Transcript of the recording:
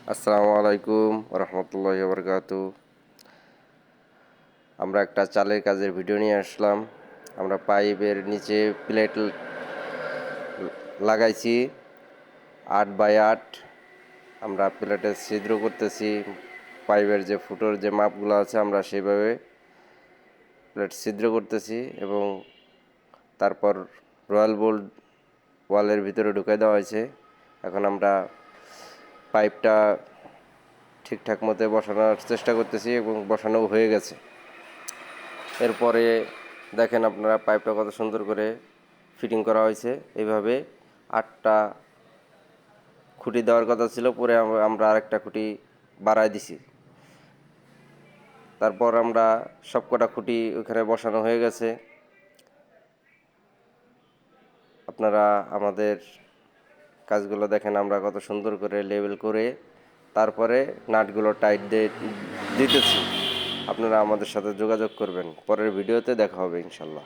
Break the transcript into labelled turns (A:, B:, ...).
A: আসসালামু আলাইকুম রহমতুল্লাহি বারকাতু। আমরা একটা চালের কাজের ভিডিও নিয়ে আসলাম। আমরা পাইপের নিচে প্লেট লাগাইছি 8x8। আমরা প্লেটের ছিদ্র করতেছি। পাইপের যে ফুটোর যে মাপগুলো আছে আমরা সেইভাবে প্লেট ছিদ্র করতেছি এবং তারপর রয়্যাল বোল্ট ওয়ালের ভিতরে ঢুকাই দেওয়া হয়েছে। এখন আমরা পাইপটা ঠিকঠাক মতো বসানোর চেষ্টা করতেছি এবং বসানো হয়ে গেছে। এরপরে দেখেন আপনারা পাইপটা কত সুন্দর করে ফিটিং করা হয়েছে। এইভাবে 8টা খুঁটি দেওয়ার কথা ছিল, পরে আমরা আরেকটা খুঁটি বাড়ায় দিছি। তারপর আমরা সবকটা খুঁটি ওখানে বসানো হয়ে গেছে। আপনারা আমাদের কাজগুলো দেখেন, আমরা কত সুন্দর করে লেবেল করে তারপরে নাটগুলো টাইট দিতেছি। আপনারা আমাদের সাথে যোগাযোগ করবেন। পরের ভিডিওতে দেখা হবে ইনশাল্লাহ।